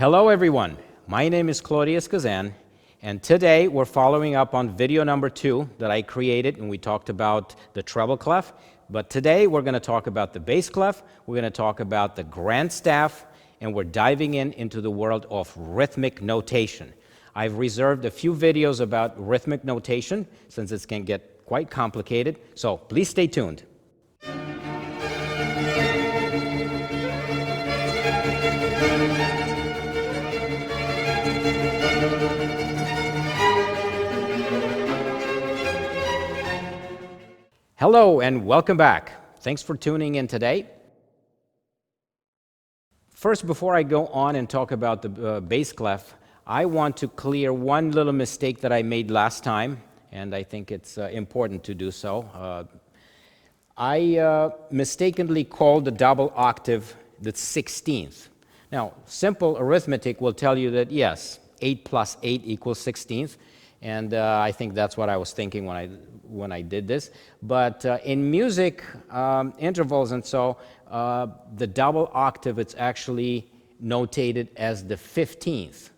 Hello everyone, my name is Claudius Cazan, and today we're following up on video number 2 that I created, and we talked about the treble clef. But today we're going to talk about the bass clef, we're going to talk about the grand staff, and we're diving into the world of rhythmic notation. I've reserved a few videos about rhythmic notation since it can get quite complicated, so please stay tuned. Hello and welcome back. Thanks for tuning in today. First, before I go on and talk about the bass clef, I want to clear one little mistake that I made last time, and I think it's important to do so. I mistakenly called the double octave the 16th. Now, simple arithmetic will tell you that yes, 8 plus 8 equals 16th, and I think that's what I was thinking when I did this. But in music intervals and so, the double octave, it's actually notated as the 15th,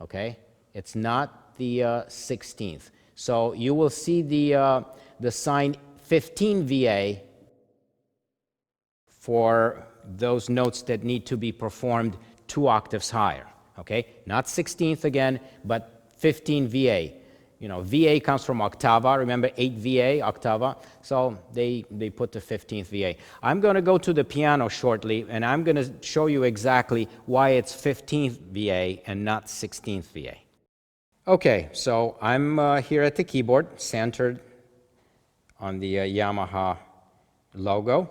okay? It's not the 16th. So you will see the sign 15 VA for those notes that need to be performed 2 octaves higher, okay? Not 16th again, but 15 VA. You know, VA comes from octava, remember 8 VA, octava, so they put the 15th VA. I'm going to go to the piano shortly, and I'm going to show you exactly why it's 15th VA and not 16th VA. Okay, so I'm here at the keyboard, centered on the Yamaha logo.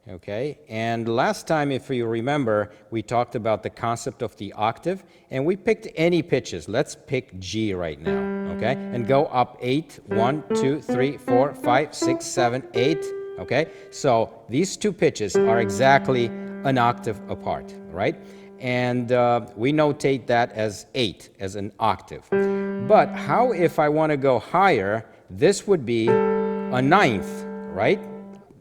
Okay, and last time, if you remember, we talked about the concept of the octave, and we picked any pitches. Let's pick G right now, okay, and go up 8, 1, 2, 3, 4, 5, 6, 7, 8, okay? So these 2 pitches are exactly an octave apart, right? And we notate that as 8, as an octave. But how if I want to go higher? This would be a 9th, right?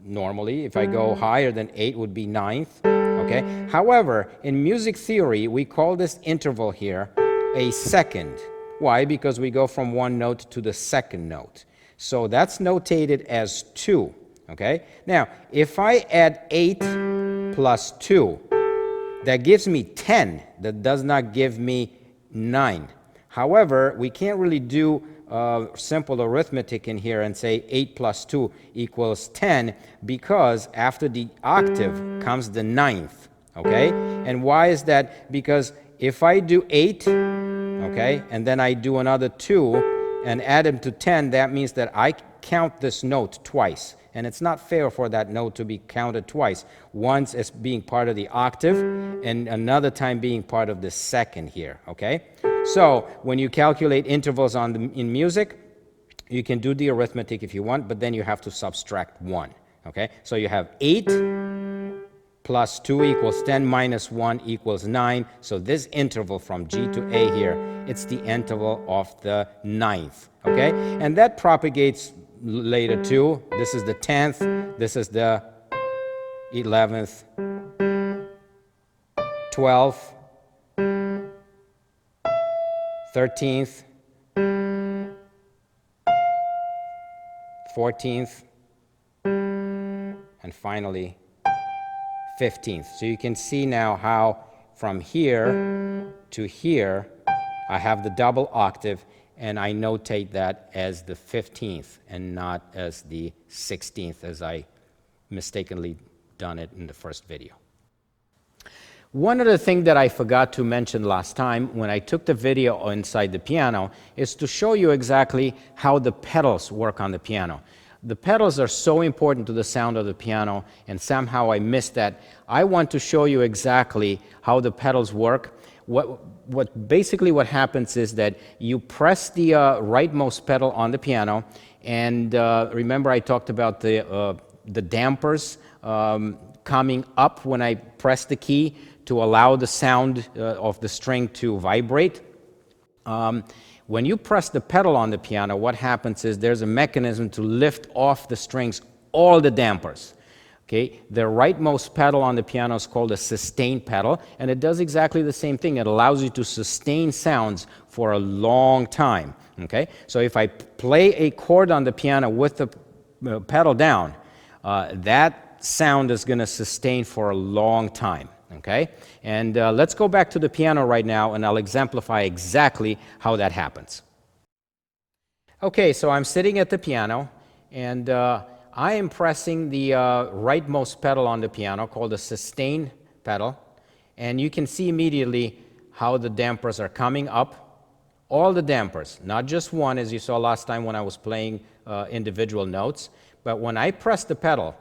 Normally, if I go higher than 8, would be 9th, okay? However, in music theory, we call this interval here a second. Why? Because we go from one note to the second note. So that's notated as 2, okay? Now, if I add 8 plus 2, that gives me 10. That does not give me 9. However, we can't really do simple arithmetic in here and say 8 plus 2 equals 10, because after the octave comes the 9th, okay? And why is that? Because if I do 8, okay, and then I do another 2 and add them to 10, that means that I count this note twice. And it's not fair for that note to be counted twice. Once as being part of the octave and another time being part of the second here, okay? So when you calculate intervals in music, you can do the arithmetic if you want, but then you have to subtract 1, okay? So you have 8 plus 2 equals 10 minus 1 equals 9. So this interval from G to A here, it's the interval of the 9th, okay? And that propagates later too. This is the 10th, this is the 11th, 12th, 13th, 14th, and finally 15th. So you can see now how from here to here I have the double octave, and I notate that as the 15th and not as the 16th, as I mistakenly done it in the first video. One other thing that I forgot to mention last time when I took the video inside the piano is to show you exactly how the pedals work on the piano. The pedals are so important to the sound of the piano, and somehow I missed that. I want to show you exactly how the pedals work. Basically what happens is that you press the rightmost pedal on the piano, and remember I talked about the dampers coming up when I press the key to allow the sound of the string to vibrate. When you press the pedal on the piano, what happens is there's a mechanism to lift off the strings all the dampers. Okay, the rightmost pedal on the piano is called a sustain pedal, and it does exactly the same thing. It allows you to sustain sounds for a long time. Okay, so if I play a chord on the piano with the pedal down, that sound is going to sustain for a long time. Okay, and let's go back to the piano right now, and I'll exemplify exactly how that happens. Okay, so I'm sitting at the piano, and I am pressing the rightmost pedal on the piano, called the sustain pedal, and you can see immediately how the dampers are coming up. All the dampers, not just one, as you saw last time when I was playing individual notes, but when I press the pedal,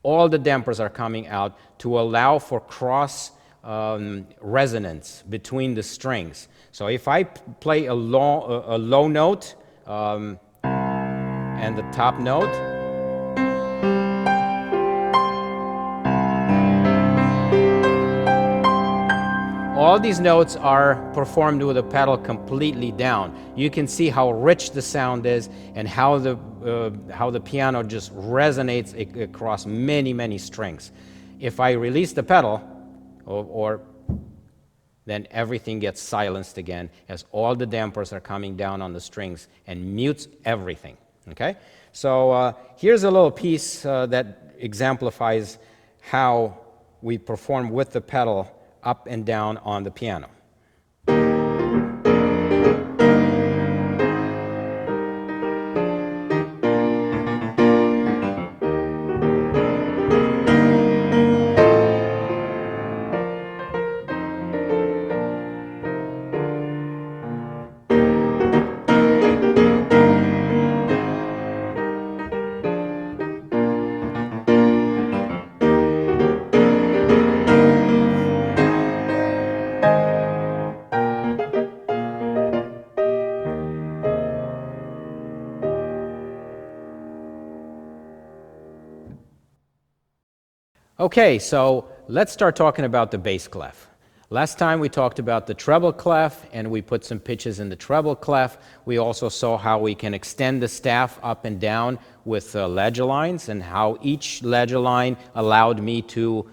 all the dampers are coming out to allow for cross resonance between the strings. So if I play a low note and the top note, all these notes are performed with the pedal completely down. You can see how rich the sound is and how the piano just resonates across many, many strings. If I release the pedal, then everything gets silenced again as all the dampers are coming down on the strings and mutes everything. Okay? So here's a little piece that exemplifies how we perform with the pedal up and down on the piano. Okay, so let's start talking about the bass clef. Last time we talked about the treble clef, and we put some pitches in the treble clef. We also saw how we can extend the staff up and down with ledger lines, and how each ledger line allowed me to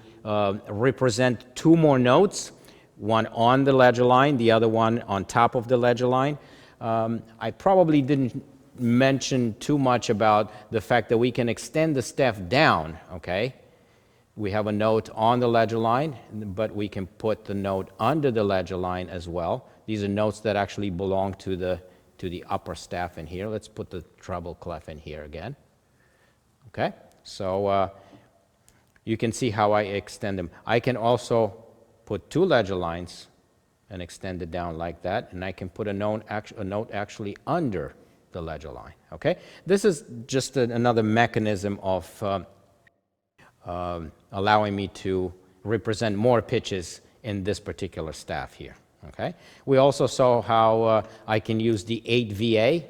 represent two more notes, one on the ledger line, the other one on top of the ledger line. I probably didn't mention too much about the fact that we can extend the staff down, okay? We have a note on the ledger line, but we can put the note under the ledger line as well. These are notes that actually belong to the upper staff in here. Let's put the treble clef in here again. Okay, so you can see how I extend them. I can also put two ledger lines and extend it down like that, and I can put a note actually under the ledger line. Okay, this is just another mechanism of allowing me to represent more pitches in this particular staff here. Okay. We also saw how I can use the 8 VA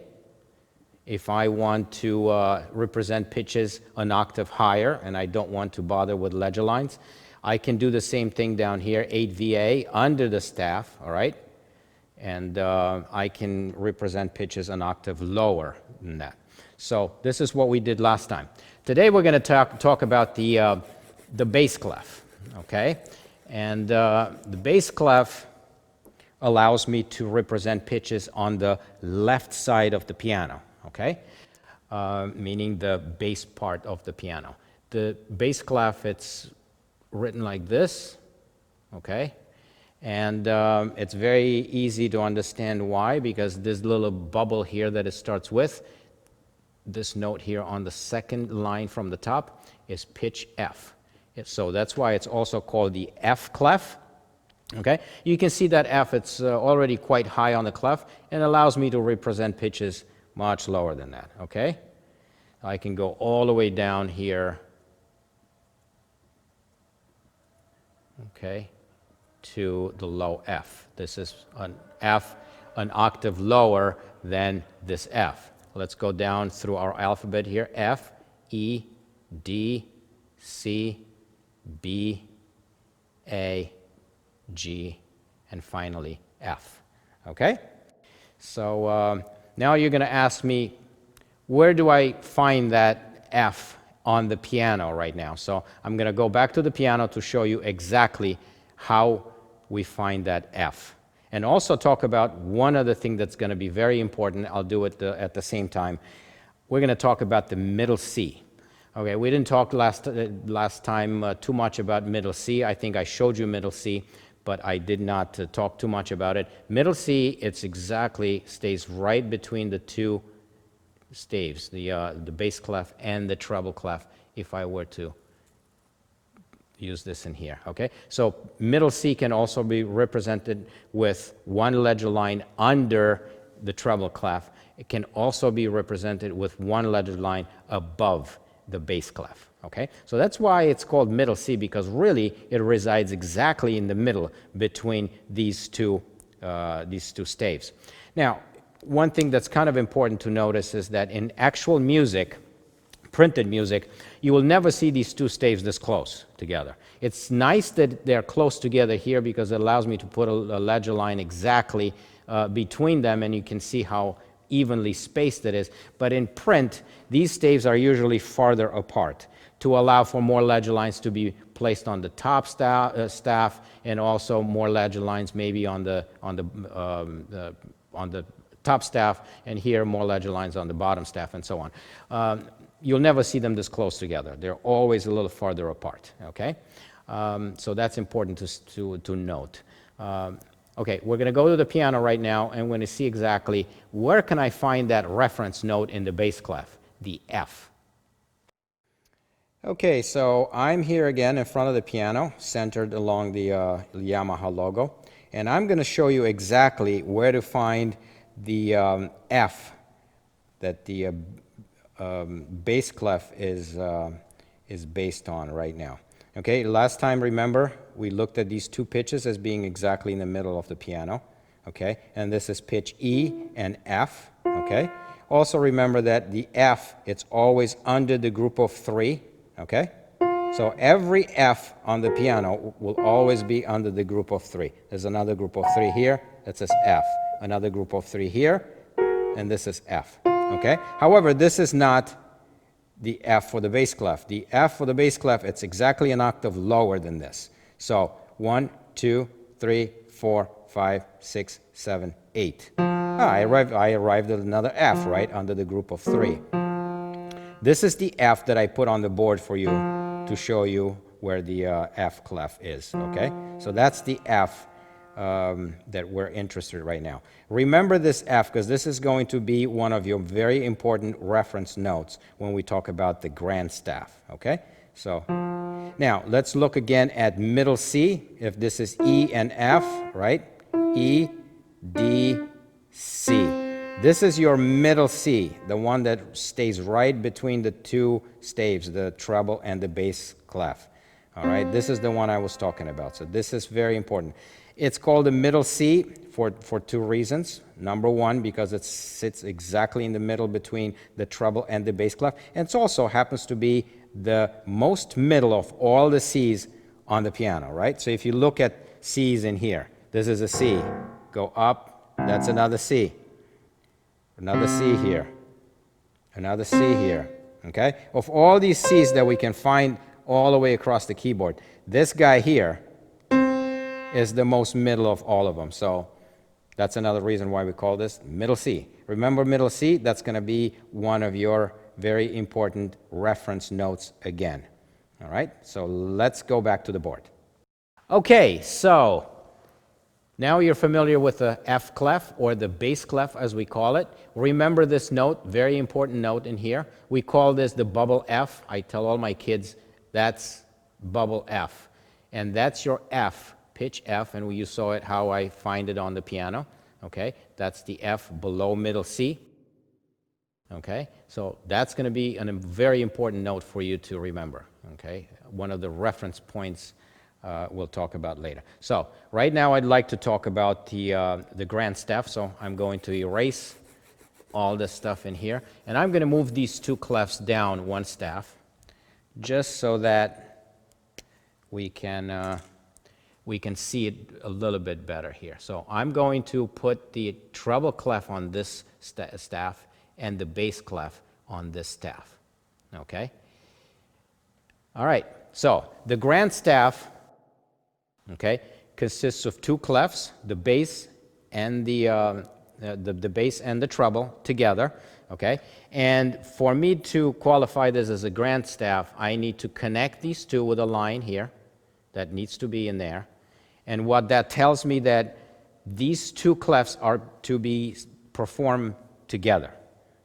if I want to represent pitches an octave higher and I don't want to bother with ledger lines. I can do the same thing down here, 8 VA under the staff, all right? And I can represent pitches an octave lower than that. So this is what we did last time. Today we're going to talk about the bass clef, okay? And the bass clef allows me to represent pitches on the left side of the piano, okay? Meaning the bass part of the piano. The bass clef, it's written like this, okay? And it's very easy to understand why, because this little bubble here that it starts with, this note here on the second line from the top is pitch F. So that's why it's also called the F clef. Okay, you can see that F, it's already quite high on the clef, and allows me to represent pitches much lower than that. Okay, I can go all the way down here. Okay, to the low F. This is an F, an octave lower than this F. Let's go down through our alphabet here. F, E, D, C, B, A, G, and finally F. Okay? So now you're going to ask me, where do I find that F on the piano right now. So I'm going to go back to the piano to show you exactly how we find that F. And also talk about one other thing that's going to be very important. I'll do it at the same time. We're going to talk about the middle C. Okay, we didn't talk last time too much about middle C. I think I showed you middle C, but I did not talk too much about it. Middle C, it's exactly stays right between the two staves, the bass clef and the treble clef, if I were to use this in here, okay? So middle C can also be represented with one ledger line under the treble clef. It can also be represented with one ledger line above the bass clef, okay? So that's why it's called middle C, because really it resides exactly in the middle between these two staves. Now, one thing that's kind of important to notice is that in actual music, printed music, you will never see these two staves this close together. It's nice that they're close together here because it allows me to put a ledger line exactly between them, and you can see how evenly spaced it is. But in print, these staves are usually farther apart to allow for more ledger lines to be placed on the top staff, and also more ledger lines maybe on the top staff, and here more ledger lines on the bottom staff, and so on. You'll never see them this close together. They're always a little farther apart, okay? So that's important to note. Okay, we're going to go to the piano right now, and we're going to see exactly where can I find that reference note in the bass clef, the F. Okay, so I'm here again in front of the piano, centered along the Yamaha logo, and I'm going to show you exactly where to find the F that the bass clef is based on right now. Okay, last time, remember, we looked at these two pitches as being exactly in the middle of the piano. Okay, and this is pitch E and F. Okay, also remember that the F, it's always under the group of three. Okay, so every F on the piano will always be under the group of three. There's another group of three here that says F, another group of three here, and this is F. Okay, however, this is not the F for the bass clef. The F for the bass clef, it's exactly an octave lower than this. So 1, 2, 3, 4, 5, 6, 7, 8. I arrived at another F, right, under the group of three. This is the F that I put on the board for you to show you where the F clef is, okay? So that's the F that we're interested in right now. Remember this F, because this is going to be one of your very important reference notes when we talk about the grand staff, okay? So now let's look again at middle C. If this is E and F, right? E, D, C. This is your middle C, the one that stays right between the two staves, the treble and the bass clef. All right, this is the one I was talking about. So this is very important. It's called the middle C for two reasons. Number one, because it sits exactly in the middle between the treble and the bass clef. And it also happens to be the most middle of all the C's on the piano, right? So if you look at C's in here, this is a C. Go up, that's another C. Another C here. Another C here, okay? Of all these C's that we can find all the way across the keyboard, this guy here is the most middle of all of them. So that's another reason why we call this middle C. Remember middle C? That's going to be one of your very important reference notes again. All right? So let's go back to the board. Okay, so now you're familiar with the F clef, or the bass clef as we call it. Remember this note, very important note in here. We call this the bubble F. I tell all my kids that's bubble F. And that's your F, pitch F, and you saw it how I find it on the piano. Okay, that's the F below middle C. Okay, so that's going to be a very important note for you to remember. Okay, one of the reference points we'll talk about later. So right now I'd like to talk about the grand staff. So I'm going to erase all this stuff in here, and I'm going to move these two clefs down one staff, just so that we can see it a little bit better here. So I'm going to put the treble clef on this staff and the bass clef on this staff. Okay? All right, so the grand staff, okay, consists of two clefs, the bass and the bass and the treble together, okay? And for me to qualify this as a grand staff, I need to connect these two with a line here that needs to be in there. And what that tells me that these two clefs are to be performed together,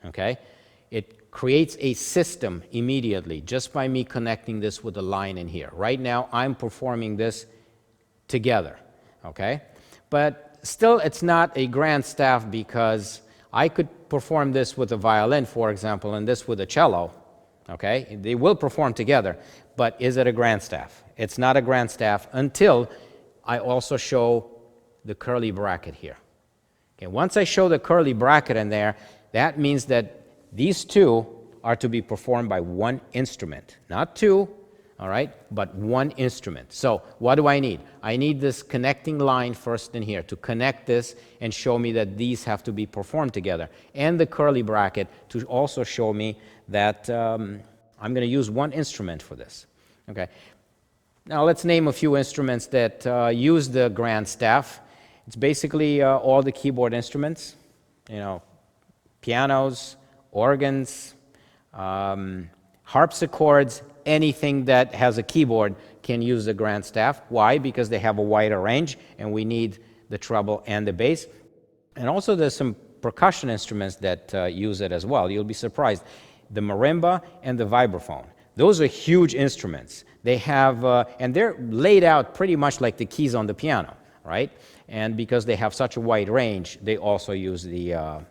okay? It creates a system immediately just by me connecting this with a line in here. Right now, I'm performing this together, okay? But still, it's not a grand staff because I could perform this with a violin, for example, and this with a cello, okay? They will perform together, but is it a grand staff? It's not a grand staff until I also show the curly bracket here. Okay, once I show the curly bracket in there, that means that these two are to be performed by one instrument, not two, all right, but one instrument. So what do I need? I need this connecting line first in here to connect this and show me that these have to be performed together, and the curly bracket to also show me that I'm going to use one instrument for this. Okay. Now let's name a few instruments that use the grand staff. It's basically all the keyboard instruments, you know, pianos, organs, harpsichords, anything that has a keyboard can use the grand staff. Why? Because they have a wider range, and we need the treble and the bass. And also there's some percussion instruments that use it as well. You'll be surprised. The marimba and the vibraphone. Those are huge instruments. They have, and they're laid out pretty much like the keys on the piano, right? And because they have such a wide range, they also use the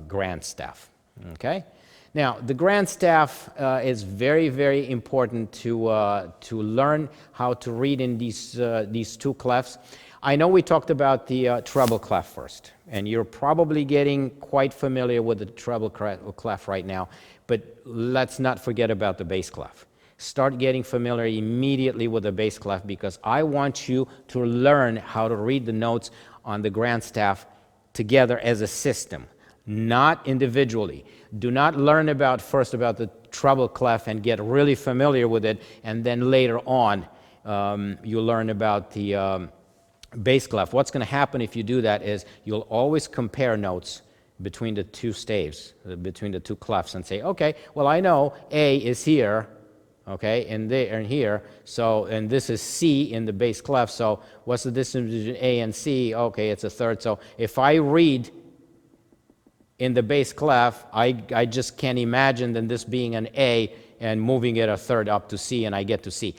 grand staff, okay? Now, the grand staff is very, very important to learn how to read in these two clefs. I know we talked about the treble clef first, and you're probably getting quite familiar with the treble clef right now, but let's not forget about the bass clef. Start getting familiar immediately with the bass clef because I want you to learn how to read the notes on the grand staff together as a system, not individually. Do not learn first about the treble clef and get really familiar with it, and then later on you learn about the bass clef. What's going to happen if you do that is you'll always compare notes between the two staves, between the two clefs, and say, okay, well, I know A is here, okay, and there and here, so, and this is C in the bass clef, so what's the distance between A and C? Okay, it's a third. So if I read in the bass clef, I just can't imagine then this being an A and moving it a third up to C, and I get to C.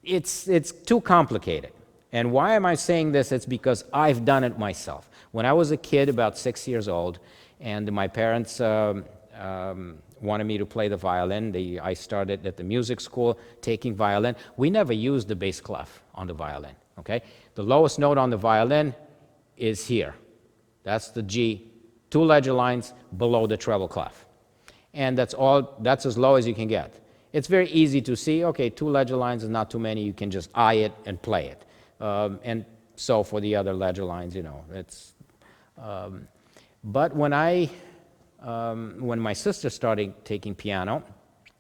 It's too complicated. And why am I saying this? It's because I've done it myself. When I was a kid, about 6 years old, and my parents wanted me to play the violin. I started at the music school taking violin. We never used the bass clef on the violin, okay? The lowest note on the violin is here. That's the G, 2 ledger lines below the treble clef. And that's as low as you can get. It's very easy to see, okay, 2 ledger lines is not too many. You can just eye it and play it. And so for the other ledger lines, you know, it's... but when my sister started taking piano,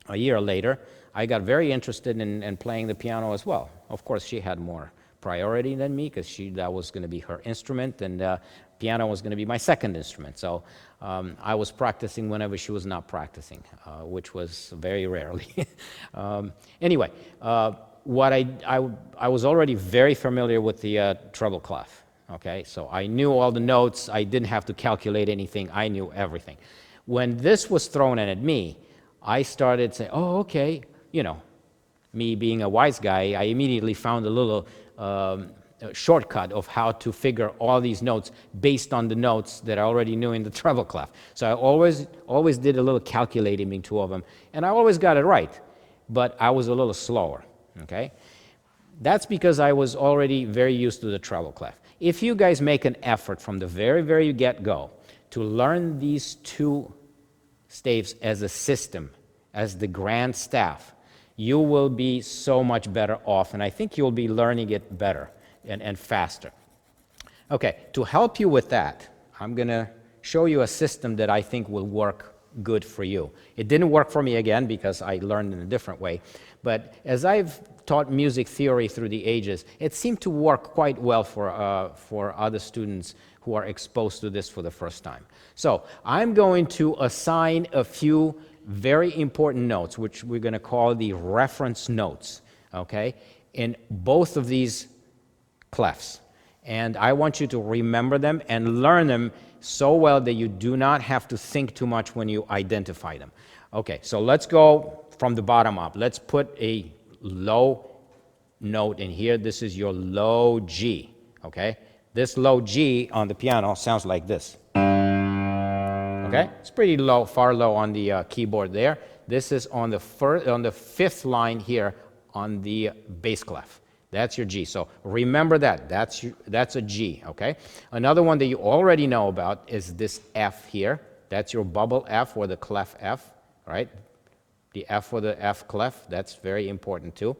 a year later, I got very interested in playing the piano as well. Of course, she had more priority than me because that was going to be her instrument, and piano was going to be my second instrument. So I was practicing whenever she was not practicing, which was very rarely. Anyway, I was already very familiar with the treble clef. Okay, so I knew all the notes. I didn't have to calculate anything. I knew everything. When this was thrown in at me, I started saying, oh, okay, you know, me being a wise guy, I immediately found a little shortcut of how to figure all these notes based on the notes that I already knew in the treble clef. So I always did a little calculating between two of them, and I always got it right, but I was a little slower, okay? That's because I was already very used to the treble clef. If you guys make an effort from the very, very get-go to learn these two staves as a system, as the grand staff, you will be so much better off, and I think you'll be learning it better and faster. Okay, to help you with that, I'm going to show you a system that I think will work good for you. It didn't work for me again because I learned in a different way. But as I've taught music theory through the ages, it seemed to work quite well for other students who are exposed to this for the first time. So I'm going to assign a few very important notes, which we're going to call the reference notes, okay, in both of these clefs. And I want you to remember them and learn them so well that you do not have to think too much when you identify them. Okay, so let's go from the bottom up. Let's put a low note in here. This is your low G, okay? This low G on the piano sounds like this. Okay, it's pretty low, far low on the keyboard there. This is on the fifth line here on the bass clef. That's your G. So remember that. That's a G, okay? Another one that you already know about is this F here. That's your bubble F or the clef F, right? The F for the F clef, that's very important too.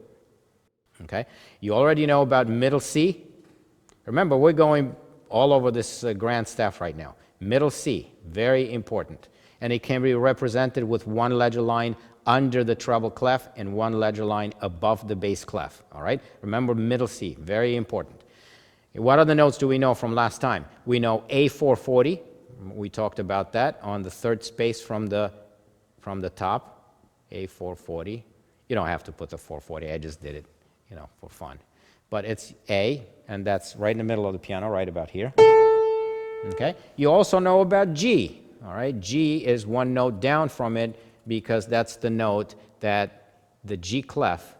Okay? You already know about middle C. Remember, we're going all over this grand staff right now. Middle C, very important. And it can be represented with one ledger line under the treble clef and one ledger line above the bass clef, all right? Remember middle C, very important. What other notes do we know from last time? We know A440. We talked about that on the third space from the top, A440. You don't have to put the 440, I just did it, you know, for fun. But it's A, and that's right in the middle of the piano, right about here. Okay? You also know about G, all right? G is one note down from it because that's the note that the G clef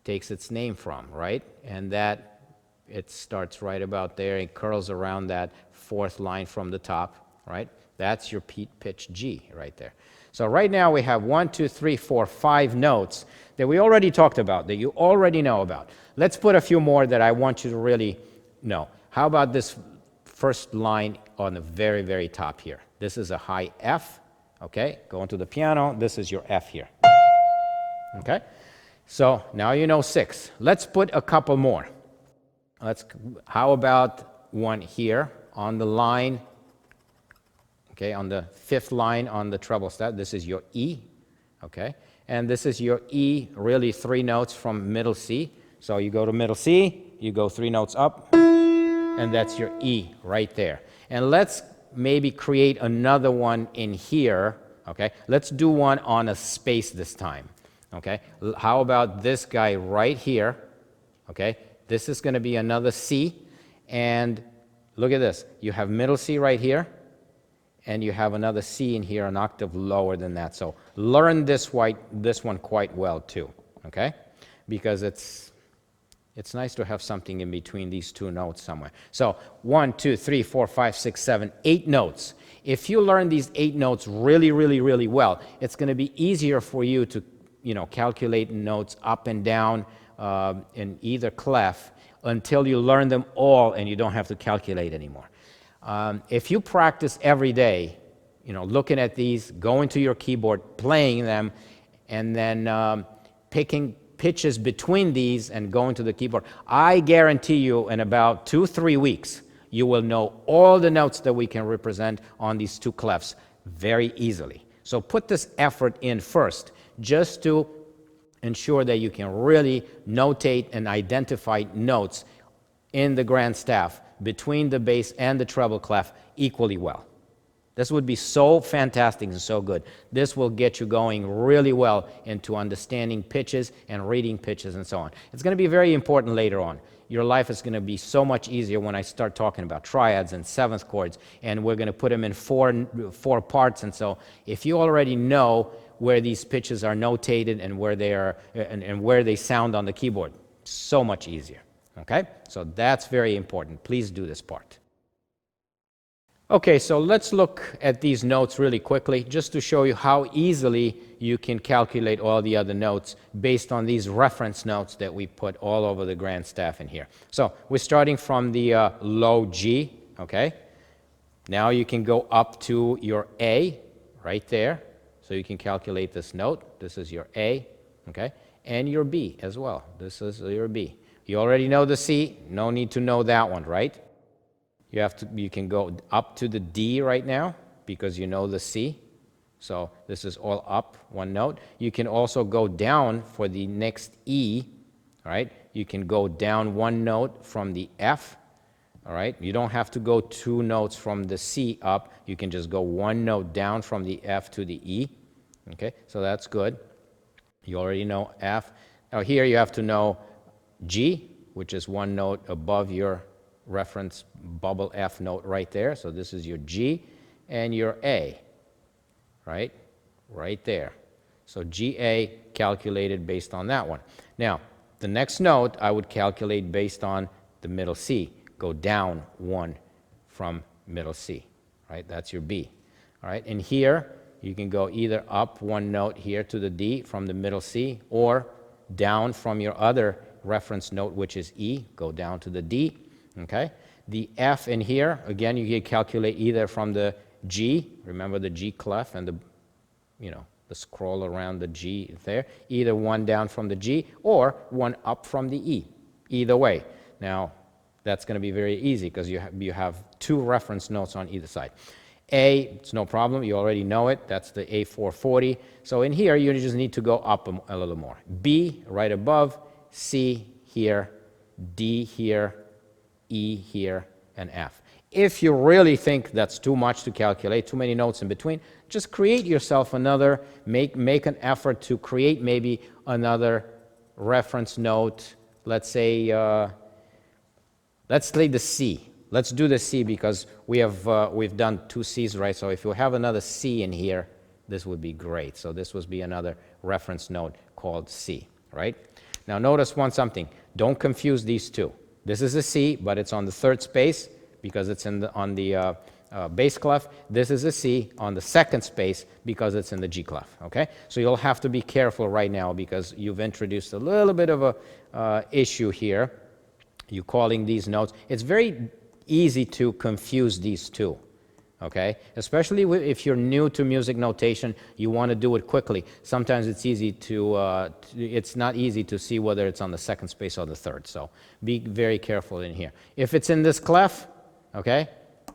takes its name from, right? And that, it starts right about there. It curls around that fourth line from the top, right? That's your pitch G right there. So right now we have 1, 2, 3, 4, 5 notes that we already talked about, that you already know about. Let's put a few more that I want you to really know. How about this first line on the very, very top here? This is a high F, okay? Going to the piano, this is your F here. Okay? So now you know 6. Let's put a couple more. How about one here on the line, okay, on the fifth line on the treble staff? This is your E, okay? And this is your E, really 3 notes from middle C. So you go to middle C, you go 3 notes up, and that's your E right there. And let's maybe create another one in here, okay? Let's do one on a space this time, okay? How about this guy right here, okay? This is going to be another C, and look at this. You have middle C right here, and you have another C in here, an octave lower than that. So learn this one quite well too, okay? Because it's nice to have something in between these 2 notes somewhere. So 1, 2, 3, 4, 5, 6, 7, 8 notes. If you learn these 8 notes really, really, really well, it's going to be easier for you to, you know, calculate notes up and down in either clef until you learn them all and you don't have to calculate anymore. If you practice every day, you know, looking at these, going to your keyboard, playing them, and then picking pitches between these and going to the keyboard, I guarantee you in about 2-3 weeks, you will know all the notes that we can represent on these 2 clefs very easily. So put this effort in first, just to ensure that you can really notate and identify notes in the grand staff between the bass and the treble clef equally well. This would be so fantastic and so good. This will get you going really well into understanding pitches and reading pitches and so on. It's going to be very important later on. Your life is going to be so much easier when I start talking about triads and 7th chords, and we're going to put them in four parts. And so if you already know where these pitches are notated and where they are and where they sound on the keyboard, so much easier. Okay? So that's very important. Please do this part. Okay, so let's look at these notes really quickly just to show you how easily you can calculate all the other notes based on these reference notes that we put all over the grand staff in here. So we're starting from the low G, okay? Now you can go up to your A right there. So you can calculate this note. This is your A, okay? And your B as well. This is your B. You already know the C. No need to know that one, right? You can go up to the D right now because you know the C, So this is all up, one note. You can also go down for the next E, all right? You can go down one note from the F, all right? You don't have to go two notes from the C up. You can just go one note down from the F to the E, okay? So that's good. You already know F. Now here you have to know G, which is one note above your reference bubble F note right there. So this is your G, and your A, right? Right there. So GA calculated based on that one. Now, the next note I would calculate based on the middle C. Go down one from middle C, right? That's your B, all right? And here, you can go either up one note here to the D from the middle C, or down from your other reference note, which is E, go down to the D, okay? The F in here, again, you can calculate either from the G, remember the G clef and the, you know, the scroll around the G there, either one down from the G or one up from the E, either way. Now, that's going to be very easy because you have two reference notes on either side. A, it's no problem, you already know it, that's the A440. So in here, you just need to go up a little more. B, right above, C here, D here, E here, and F. If you really think that's too much to calculate, too many notes in between, just create yourself another, make an effort to create maybe another reference note. Let's say, let's play the C. Let's do the C because we've done two C's, right? So if you have another C in here, this would be great. So this would be another reference note called C, right? Now notice something. Don't confuse these two. This is a C, but it's on the third space because it's on the bass clef. This is a C on the second space because it's in the G clef, okay? So you'll have to be careful right now because you've introduced a little bit of a issue here. You're calling these notes. It's very easy to confuse these two, okay? Especially if you're new to music notation, you want to do it quickly. Sometimes it's easy to, it's not easy to see whether it's on the second space or the third. So be very careful in here. If it's in this clef, okay,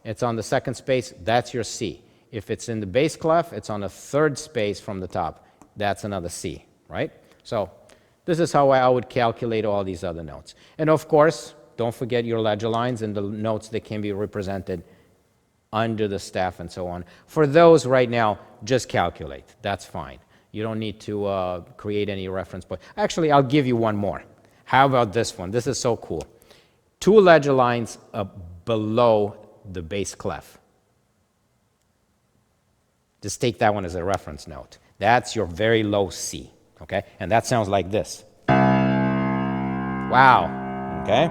it's on the second space, that's your C. If it's in the bass clef, it's on the third space from the top. That's another C, right? So this is how I would calculate all these other notes. And of course, don't forget your ledger lines and the notes that can be represented under the staff and so on. For those right now, just calculate. That's fine. You don't need to create any reference point. Actually, I'll give you one more. How about this one? This is so cool. Two ledger lines below the bass clef. Just take that one as a reference note. That's your very low C, okay? And that sounds like this. Wow, okay?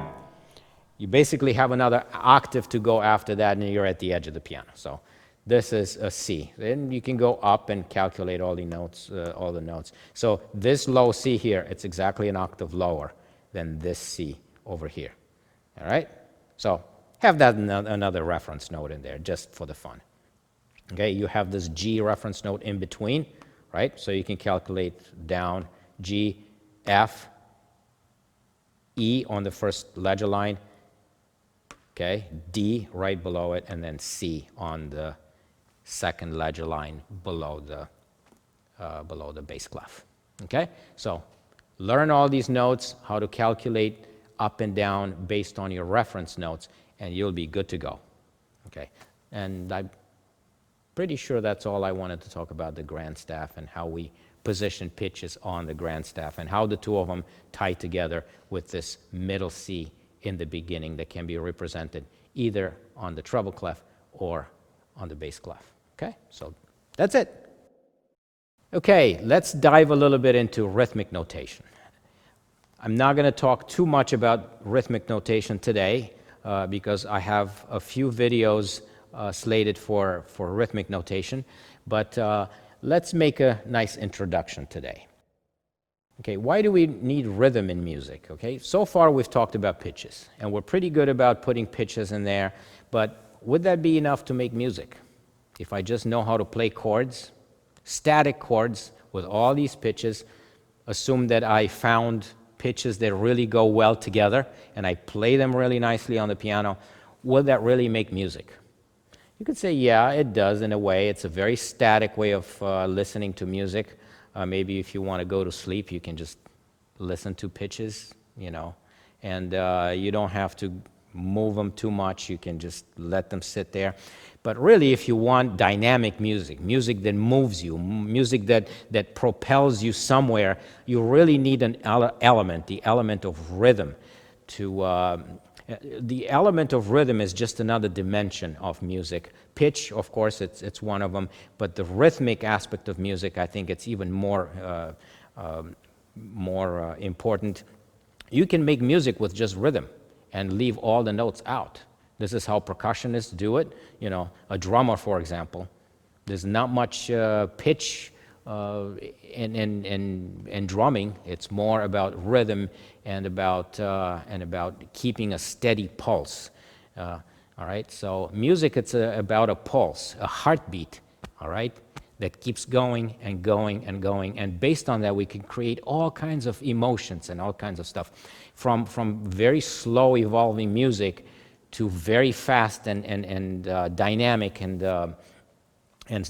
You basically have another octave to go after that, and you're at the edge of the piano. So this is a C. Then you can go up and calculate all the notes, So this low C here, it's exactly an octave lower than this C over here. All right? So have that another reference note in there just for the fun. Okay, you have this G reference note in between, right? So you can calculate down G, F, E on the first ledger line, okay, D right below it, and then C on the second ledger line below the bass clef. Okay, so learn all these notes, how to calculate up and down based on your reference notes, and you'll be good to go. Okay, and I'm pretty sure that's all I wanted to talk about the grand staff and how we position pitches on the grand staff and how the two of them tie together with this middle C in the beginning that can be represented either on the treble clef or on the bass clef. Okay, so that's it. Okay, let's dive a little bit into rhythmic notation. I'm not going to talk too much about rhythmic notation today because I have a few videos slated for rhythmic notation, but let's make a nice introduction today. Okay, why do we need rhythm in music? Okay, so far we've talked about pitches, and we're pretty good about putting pitches in there, but would that be enough to make music? If I just know how to play chords, static chords with all these pitches, assume that I found pitches that really go well together, and I play them really nicely on the piano, would that really make music? You could say, yeah, it does in a way. It's a very static way of listening to music. Maybe if you want to go to sleep, you can just listen to pitches, and you don't have to move them too much. You can just let them sit there. But really, if you want dynamic music, music that moves you, music that propels you somewhere, you really need an element, the element of rhythm. The element of rhythm is just another dimension of music. Pitch, of course, it's one of them, but the rhythmic aspect of music, I think it's even more important. You can make music with just rhythm and leave all the notes out. This is how percussionists do it. A drummer, for example, there's not much pitch in drumming. It's more about rhythm and about keeping a steady pulse. All right. So music, it's about a pulse, a heartbeat. All right, that keeps going and going and going, and based on that, we can create all kinds of emotions and all kinds of stuff, from very slow evolving music to very fast and dynamic and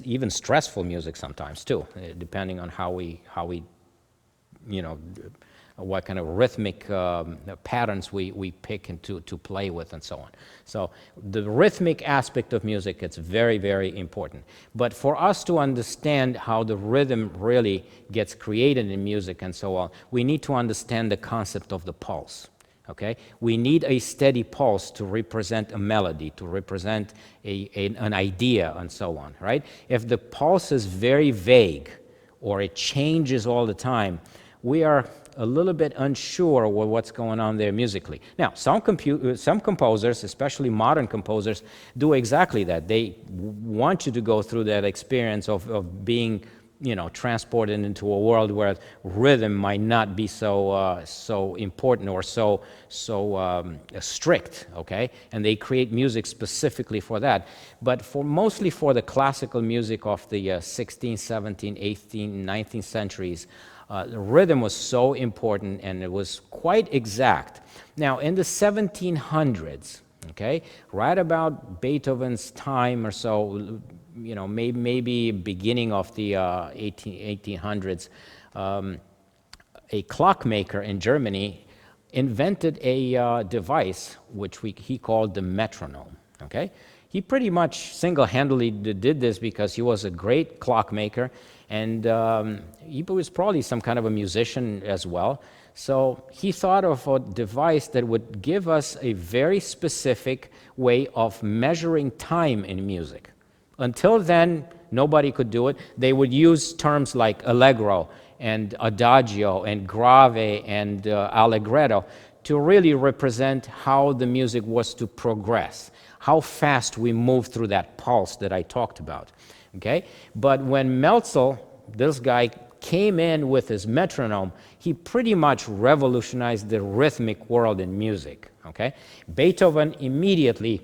even stressful music sometimes too, depending on how we what kind of rhythmic patterns we pick and to play with and so on. So the rhythmic aspect of music, it's very, very important. But for us to understand how the rhythm really gets created in music and so on, we need to understand the concept of the pulse. Okay, we need a steady pulse to represent a melody, to represent an idea, and so on, right? If the pulse is very vague or it changes all the time, we are a little bit unsure what's going on there musically. Now, some composers, especially modern composers, do exactly that. They want you to go through that experience of being transported into a world where rhythm might not be so important or so strict, okay? And they create music specifically for that. But mostly for the classical music of the 16th, 17th, 18th, 19th centuries, the rhythm was so important and it was quite exact. Now, in the 1700s, okay, right about Beethoven's time or so, maybe beginning of the 1800s, a clockmaker in Germany invented a device which he called the metronome. Okay, he pretty much single-handedly did this because he was a great clockmaker, and he was probably some kind of a musician as well. So he thought of a device that would give us a very specific way of measuring time in music. Until then, nobody could do it. They would use terms like allegro and adagio and grave and allegretto to really represent how the music was to progress, how fast we move through that pulse that I talked about. Okay? But when Melzel, this guy, came in with his metronome, he pretty much revolutionized the rhythmic world in music. Okay? Beethoven immediately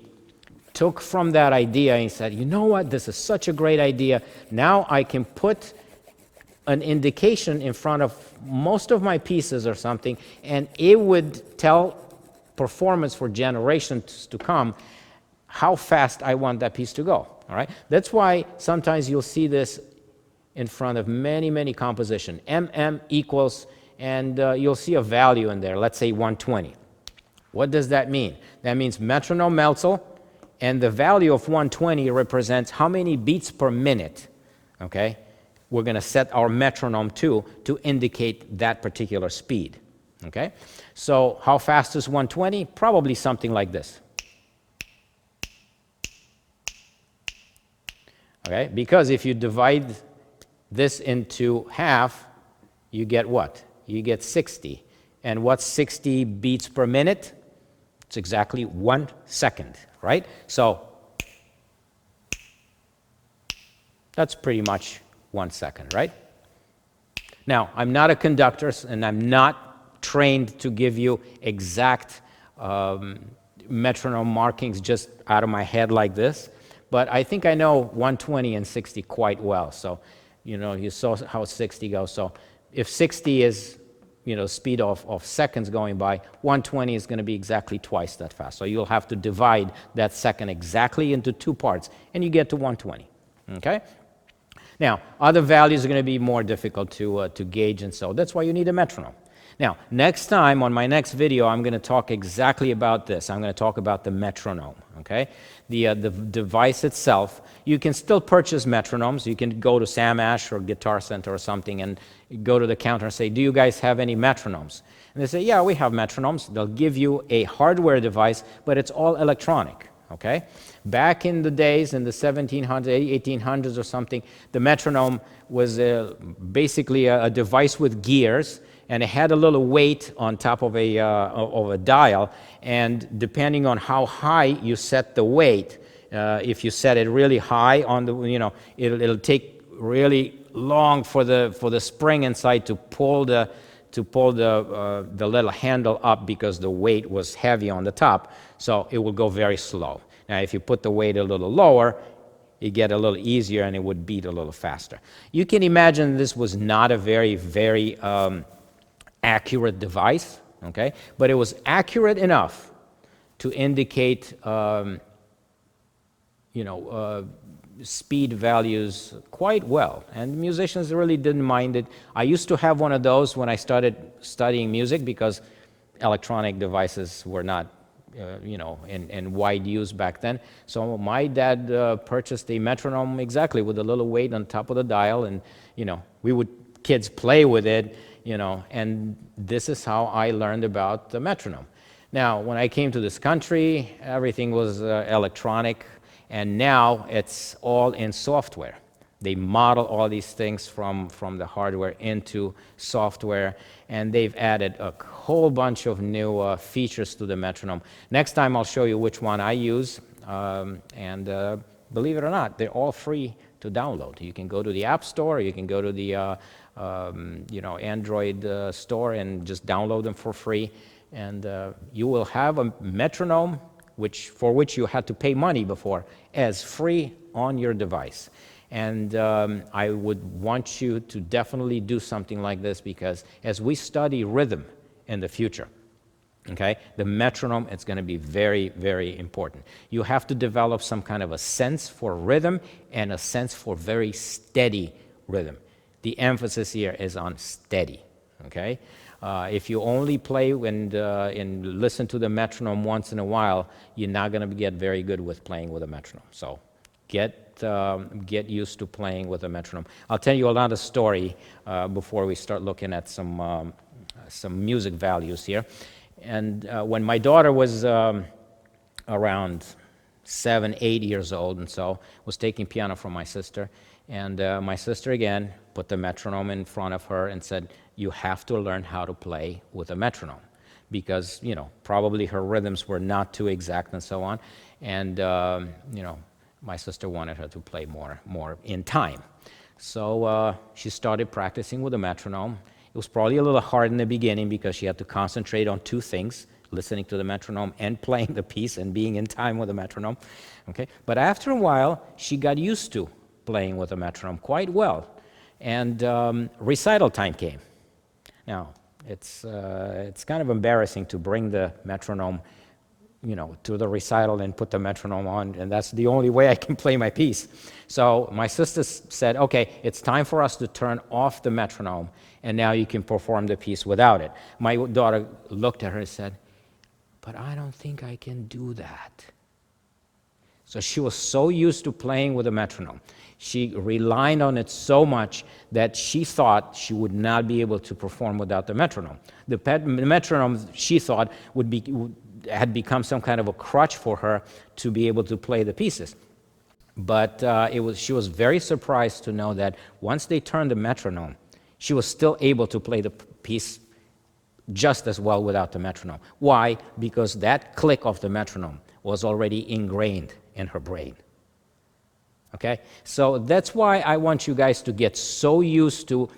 took from that idea and said, you know what, this is such a great idea. Now I can put an indication in front of most of my pieces or something, and it would tell performance for generations to come how fast I want that piece to go. All right? That's why sometimes you'll see this in front of many, many compositions. MM equals, and you'll see a value in there, let's say 120. What does that mean? That means metronome Melzel, and the value of 120 represents how many beats per minute, okay, we're going to set our metronome to indicate that particular speed, okay? So how fast is 120? Probably something like this. Okay, because if you divide this into half, you get what? You get 60. And what's 60 beats per minute? It's exactly 1 second, right? So that's pretty much 1 second, right? Now, I'm not a conductor, and I'm not trained to give you exact metronome markings just out of my head like this, but I think I know 120 and 60 quite well. So, you saw how 60 goes. So if 60 is speed of seconds going by, 120 is going to be exactly twice that fast. So you'll have to divide that second exactly into 2 parts, and you get to 120. Okay? Now, other values are going to be more difficult to gauge, and so that's why you need a metronome. Now, next time, on my next video, I'm going to talk exactly about this. I'm going to talk about the metronome, okay? The device itself. You can still purchase metronomes. You can go to Sam Ash or Guitar Center or something and go to the counter and say, do you guys have any metronomes? And they say, yeah, we have metronomes. They'll give you a hardware device, but it's all electronic, okay? Back in the days, in the 1700s, 1800s or something, the metronome was basically a device with gears, and it had a little weight on top of a dial, and depending on how high you set the weight, if you set it really high on the, it'll take really long for the spring inside to pull the little handle up because the weight was heavy on the top, so it will go very slow. Now, if you put the weight a little lower, it get a little easier and it would beat a little faster. You can imagine this was not a very, very accurate device, okay? But it was accurate enough to indicate, speed values quite well. And musicians really didn't mind it. I used to have one of those when I started studying music because electronic devices were not, in wide use back then. So my dad purchased a metronome exactly with a little weight on top of the dial, and, kids play with it, and this is how I learned about the metronome. Now, when I came to this country, everything was electronic, and now it's all in software. They model all these things from the hardware into software, and they've added a whole bunch of new features to the metronome. Next time I'll show you which one I use, and believe it or not, they're all free to download. You can go to the App Store, you can go to the Android store and just download them for free, and you will have a metronome for which you had to pay money before as free on your device. And I would want you to definitely do something like this, because as we study rhythm in the future, okay, the metronome is going to be very, very important. You have to develop some kind of a sense for rhythm and a sense for very steady rhythm. The emphasis here is on steady, okay? If you only play and listen to the metronome once in a while, you're not going to get very good with playing with a metronome. So get used to playing with a metronome. I'll tell you another story before we start looking at some music values here. And when my daughter was around 7, 8 years old, and so was taking piano from my sister, and my sister again put the metronome in front of her and said, you have to learn how to play with a metronome, because probably her rhythms were not too exact and so on, and my sister wanted her to play more in time. So she started practicing with a metronome. It was probably a little hard in the beginning because she had to concentrate on 2 things, listening to the metronome and playing the piece and being in time with the metronome. Okay? But after a while, she got used to playing with a metronome quite well. And recital time came. Now, it's kind of embarrassing to bring the metronome to the recital and put the metronome on, and that's the only way I can play my piece. So my sister said, okay, it's time for us to turn off the metronome, and now you can perform the piece without it. My daughter looked at her and said, but I don't think I can do that. So she was so used to playing with a metronome. She relied on it so much that she thought she would not be able to perform without the metronome. The metronome, she thought, had become some kind of a crutch for her to be able to play the pieces. But she was very surprised to know that once they turned the metronome, she was still able to play the piece just as well without the metronome. Why? Because that click of the metronome was already ingrained in her brain. Okay? So that's why I want you guys to get so used to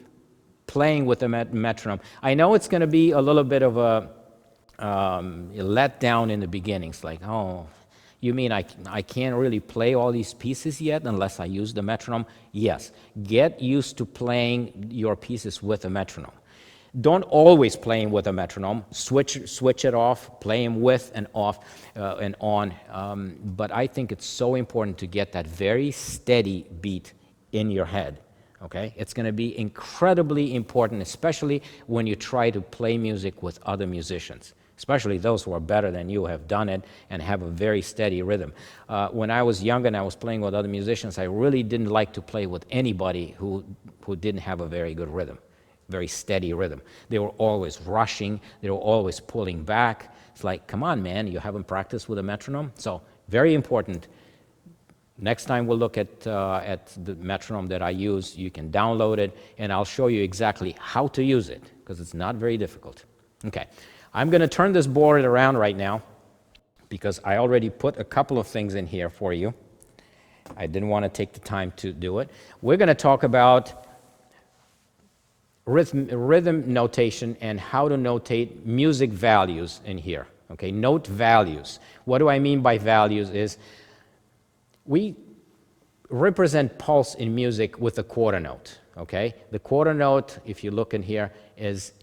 playing with the metronome. I know it's going to be a little bit of a let down in the beginning. It's like, oh, you mean I can't really play all these pieces yet unless I use the metronome? Yes. Get used to playing your pieces with a metronome. Don't always play with a metronome. Switch it off, play them with and off and on. But I think it's so important to get that very steady beat in your head. Okay? It's going to be incredibly important, especially when you try to play music with other musicians, especially those who are better than you, have done it, and have a very steady rhythm. When I was younger and I was playing with other musicians, I really didn't like to play with anybody who didn't have a very good rhythm, very steady rhythm. They were always rushing. They were always pulling back. It's like, come on, man, you haven't practiced with a metronome? So very important. Next time we'll look at the metronome that I use. You can download it, and I'll show you exactly how to use it, because it's not very difficult. Okay, I'm going to turn this board around right now, because I already put a couple of things in here for you. I didn't want to take the time to do it. We're going to talk about rhythm notation and how to notate music values in here. Okay, note values. What do I mean by values is we represent pulse in music with a quarter note. Okay, the quarter note, if you look in here, is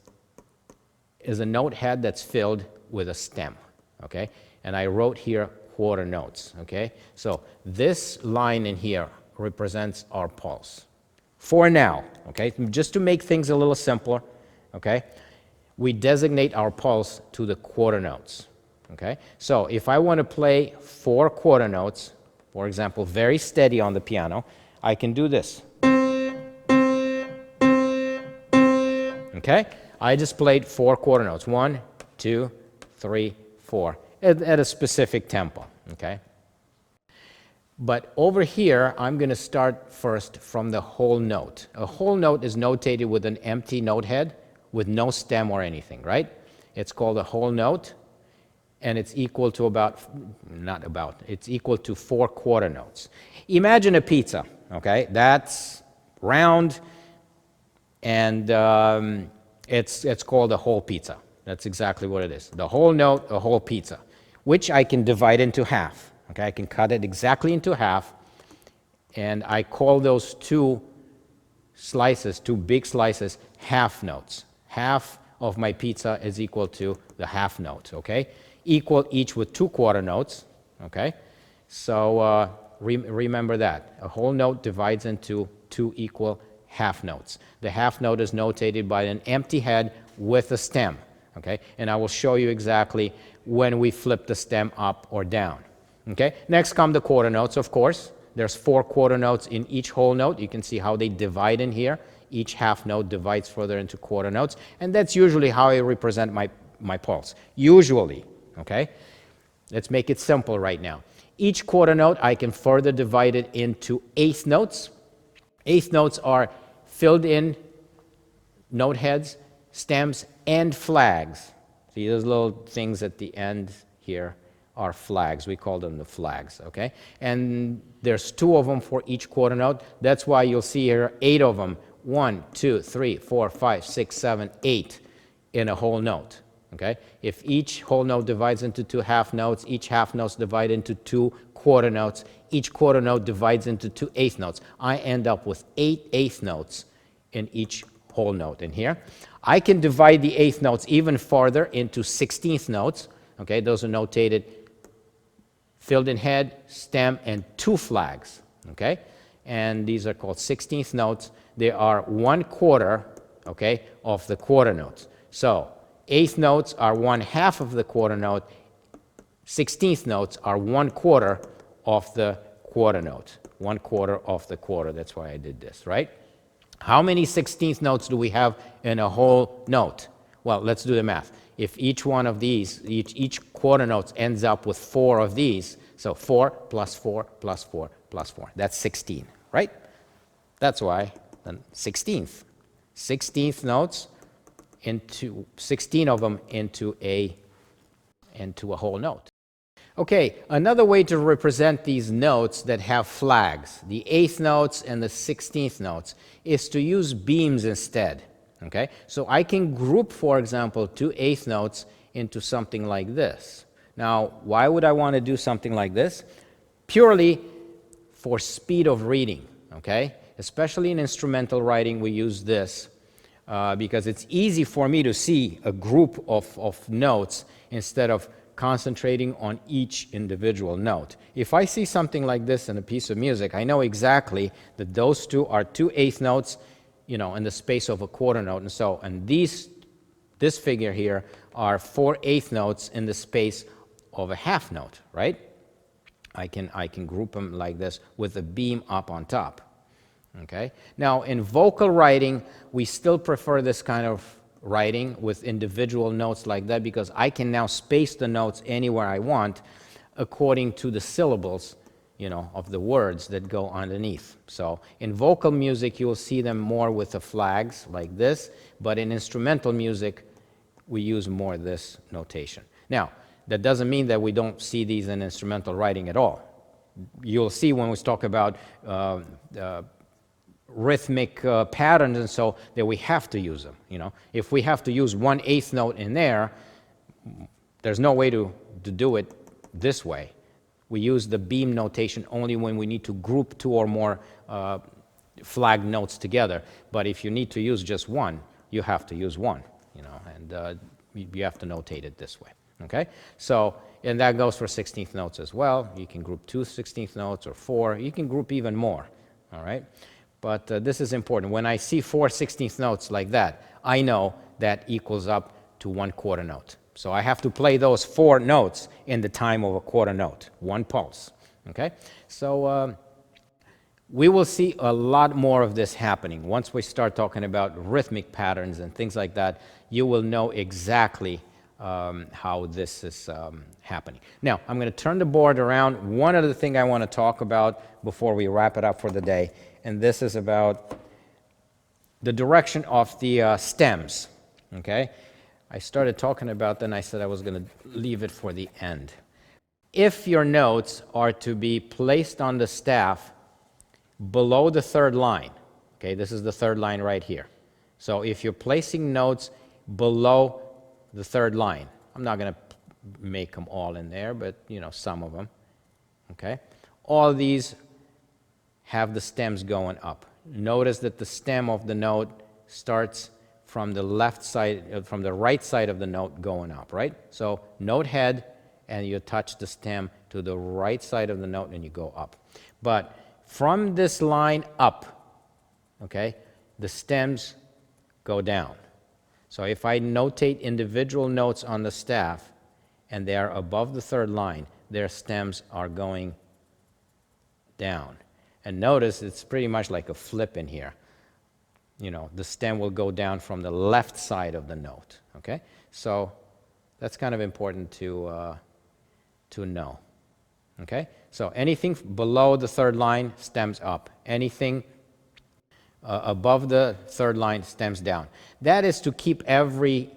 a note head that's filled with a stem. Okay, and I wrote here quarter notes. Okay, so this line in here represents our pulse. For now, okay, just to make things a little simpler, okay, we designate our pulse to the quarter notes, okay? So if I want to play 4 quarter notes, for example, very steady on the piano, I can do this. Okay? I just played 4 quarter notes. 1, 2, 3, 4, at a specific tempo, okay? But over here, I'm going to start first from the whole note. A whole note is notated with an empty note head with no stem or anything, right? It's called a whole note, and it's equal to it's equal to 4 quarter notes. Imagine a pizza, okay? That's round, and it's called a whole pizza. That's exactly what it is. The whole note, a whole pizza, which I can divide into half. Okay, I can cut it exactly into half, and I call those 2 slices, 2 big slices, half notes. Half of my pizza is equal to the half note, okay? Equal each with 2 quarter notes, okay? So remember that. A whole note divides into 2 equal half notes. The half note is notated by an empty head with a stem, okay? And I will show you exactly when we flip the stem up or down. Okay, next come the quarter notes, of course. There's 4 quarter notes in each whole note. You can see how they divide in here. Each half note divides further into quarter notes, and that's usually how I represent my pulse. Usually, okay? Let's make it simple right now. Each quarter note, I can further divide it into eighth notes. Eighth notes are filled in note heads, stems, and flags. See those little things at the end here are flags. We call them the flags, okay? And there's 2 of them for each quarter note. That's why you'll see here 8 of them. 1, 2, 3, 4, 5, 6, 7, 8 in a whole note, okay? If each whole note divides into 2 half notes, each half notes divide into 2 quarter notes, each quarter note divides into 2 eighth notes. I end up with 8 eighth notes in each whole note in here. I can divide the eighth notes even farther into 16th notes, okay? Those are notated filled in head, stem, and 2 flags, okay? And these are called 16th notes. They are 1 quarter, okay, of the quarter notes. So eighth notes are 1/2 of the quarter note. 16th notes are 1 quarter of the quarter note. 1 quarter of the quarter. That's why I did this, right? How many 16th notes do we have in a whole note? Well, let's do the math. If each one of these, each quarter note ends up with 4 of these, so 4 plus 4 plus 4 plus 4. That's 16, right? That's why then 16th notes into 16 of them into a whole note. Okay, another way to represent these notes that have flags, the 8th notes and the 16th notes, is to use beams instead. Okay, so I can group, for example, 2 eighth notes into something like this. Now, why would I want to do something like this? Purely for speed of reading, okay? Especially in instrumental writing, we use this. because it's easy for me to see a group of notes instead of concentrating on each individual note. If I see something like this in a piece of music, I know exactly that those two are 2/8 notes, in the space of a quarter note, and this figure here are 4/8 notes in the space of a half note, right? I can group them like this with a beam up on top. Okay. Now in vocal writing, we still prefer this kind of writing with individual notes like that, because I can now space the notes anywhere I want according to the syllables, of the words that go underneath. So in vocal music, you will see them more with the flags like this, but in instrumental music, we use more this notation. Now, that doesn't mean that we don't see these in instrumental writing at all. You'll see when we talk about rhythmic patterns and so that we have to use them. If we have to use 1/8 note in there, there's no way to do it this way. We use the beam notation only when we need to group 2 or more flag notes together. But if you need to use just one, you have to use one, and you have to notate it this way. Okay, so, and that goes for 16th notes as well. You can group 2 16th notes or 4. You can group even more. All right, but this is important. When I see 4 16th notes like that, I know that equals up to 1/4 note. So I have to play those 4 notes in the time of a quarter note, 1 pulse. Okay, so we will see a lot more of this happening. Once we start talking about rhythmic patterns and things like that, you will know exactly how this is happening. Now, I'm going to turn the board around. One other thing I want to talk about before we wrap it up for the day, and this is about the direction of the stems. Okay, I started talking about, then I said I was going to leave it for the end. If your notes are to be placed on the staff below the 3rd line, okay, this is the 3rd line right here. So if you're placing notes below the 3rd line, I'm not going to make them all in there, but some of them. Okay, all these have the stems going up. Notice that the stem of the note starts from the left side, from the right side of the note going up, right? So note head, and you touch the stem to the right side of the note, and you go up. But from this line up, okay, the stems go down. So if I notate individual notes on the staff and they are above the 3rd line, their stems are going down. And notice it's pretty much like a flip in here. The stem will go down from the left side of the note. Okay, so that's kind of important to know. Okay, so anything below the 3rd line stems up. Anything above the 3rd line stems down. That is to keep everything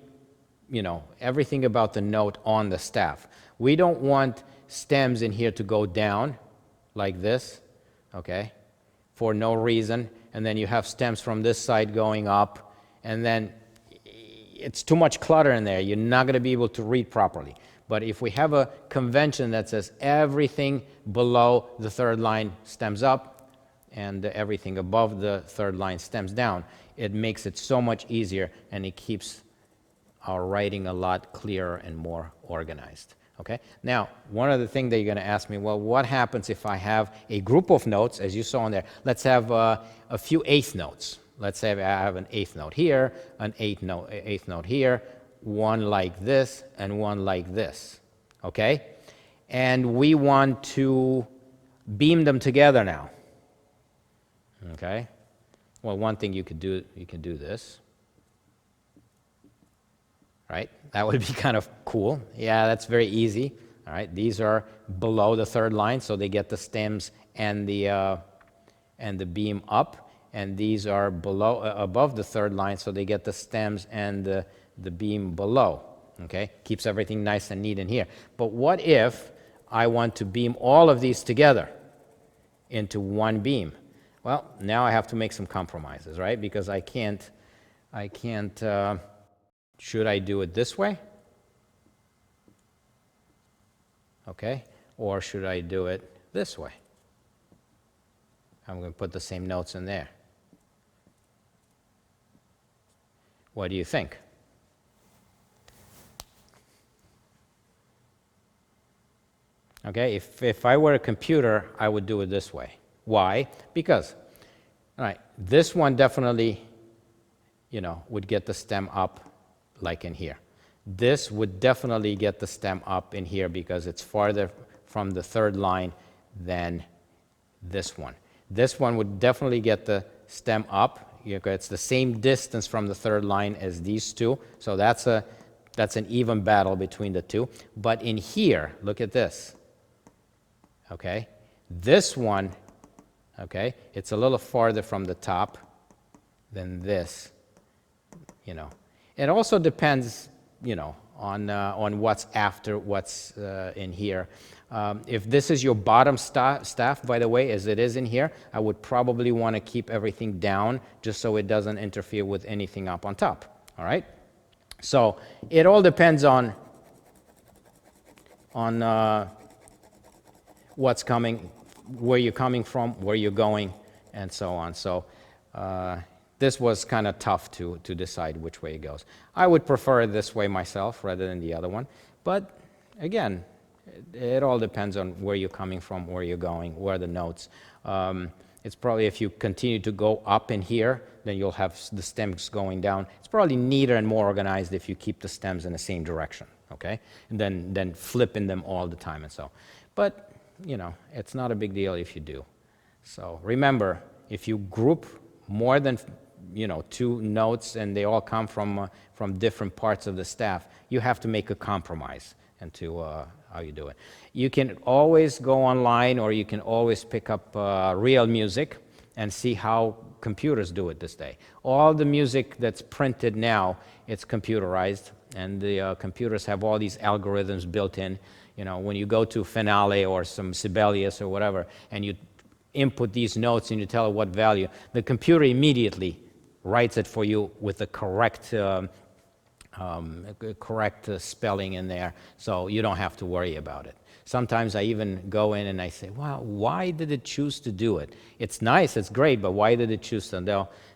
about the note on the staff. We don't want stems in here to go down like this, okay, for no reason, and then you have stems from this side going up, and then it's too much clutter in there. You're not going to be able to read properly. But if we have a convention that says everything below the 3rd line stems up, and everything above the 3rd line stems down, it makes it so much easier, and it keeps our writing a lot clearer and more organized. Okay? Now, one other thing that you're going to ask me, well, what happens if I have a group of notes, as you saw in there? Let's have a few 8th notes. Let's say I have an 8th note here, an 8th note here, one like this, and one like this. Okay? And we want to beam them together now. Okay, well, one thing you can do this, right? That would be kind of cool. Yeah, that's very easy. All right, these are below the 3rd line, so they get the stems and the beam up, and these are above the 3rd line, so they get the stems and the beam below. Okay, keeps everything nice and neat in here. But what if I want to beam all of these together into one beam? Well, now I have to make some compromises, right? Because I can't, should I do it this way? Okay, or should I do it this way? I'm going to put the same notes in there. What do you think? Okay, if I were a computer, I would do it this way. Why? Because, all right, this one definitely, would get the stem up like in here. This would definitely get the stem up in here because it's farther from the third line than this one. This one would definitely get the stem up. It's the same distance from the third line as these two, so that's an even battle between the two. But in here, look at this. Okay, this one, okay, it's a little farther from the top than this. It also depends, on what's after what's in here. If this is your bottom staff, by the way, as it is in here, I would probably want to keep everything down just so it doesn't interfere with anything up on top. All right. So it all depends on what's coming, where you're coming from, where you're going, and so on. So this was kind of tough to decide which way it goes. I would prefer it this way myself rather than the other one. But again, it all depends on where you're coming from, where you're going, where are the notes. It's probably, if you continue to go up in here, then you'll have the stems going down. It's probably neater and more organized if you keep the stems in the same direction, okay? And then flipping them all the time and so. But, it's not a big deal if you do. So remember, if you group more than, 2 notes and they all come from different parts of the staff, you have to make a compromise into how you do it. You can always go online, or you can always pick up real music and see how computers do it this day. All the music that's printed now, it's computerized, and the computers have all these algorithms built in. When you go to Finale or some Sibelius or whatever, and you input these notes and you tell it what value, the computer immediately writes it for you with the correct spelling in there, so you don't have to worry about it. Sometimes I even go in and I say, wow, why did it choose to do it? It's nice, it's great, but why did it choose to?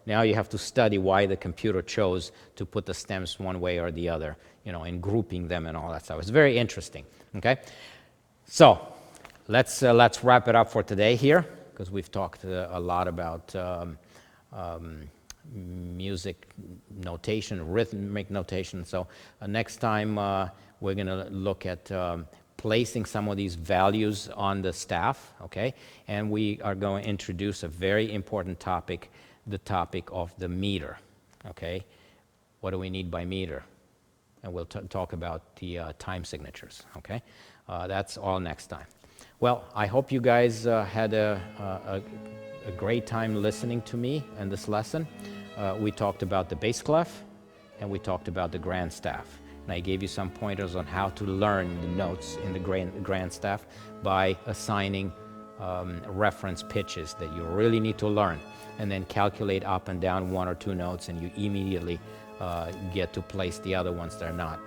Now you have to study why the computer chose to put the stems one way or the other, and grouping them and all that stuff. It's very interesting, okay? So let's wrap it up for today here, because we've talked a lot about music notation, rhythmic notation. So next time we're going to look at placing some of these values on the staff, okay? And we are going to introduce a very important topic, the topic of the meter, okay? What do we need by meter? And we'll talk about the time signatures, okay? That's all next time. Well, I hope you guys had a great time listening to me in this lesson. We talked about the bass clef, and we talked about the grand staff. And I gave you some pointers on how to learn the notes in the grand staff by assigning reference pitches that you really need to learn, and then calculate up and down 1 or 2 notes, and you immediately get to place the other ones that are not.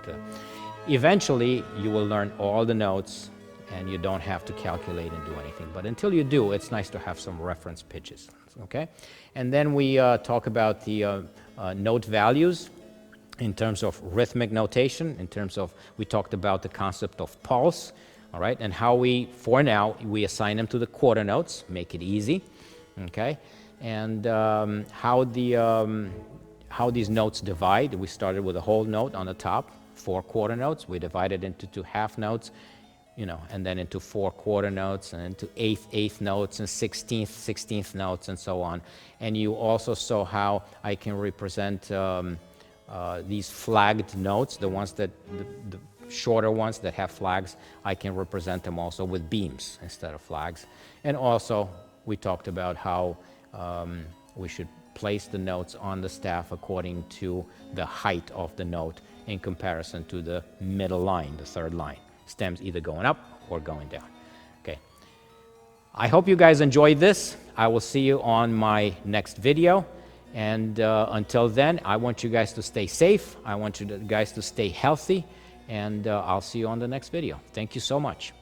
Eventually, you will learn all the notes, and you don't have to calculate and do anything. But until you do, it's nice to have some reference pitches, okay? And then we talk about the note values in terms of rhythmic notation, in terms of, we talked about the concept of pulse, all right? And how for now, we assign them to the quarter notes, make it easy, okay? And how these notes divide. We started with a whole note on the top, 4 quarter notes. We divided into 2 half notes, and then into 4 quarter notes, and into eighth notes, and 16th notes, and so on. And you also saw how I can represent these flagged notes, the ones that, the shorter ones that have flags, I can represent them also with beams instead of flags. And also, we talked about how we should place the notes on the staff according to the height of the note in comparison to the middle line, the third line. Stems either going up or going down. Okay. I hope you guys enjoyed this. I will see you on my next video. And until then, I want you guys to stay safe. I want you guys to stay healthy. And I'll see you on the next video. Thank you so much.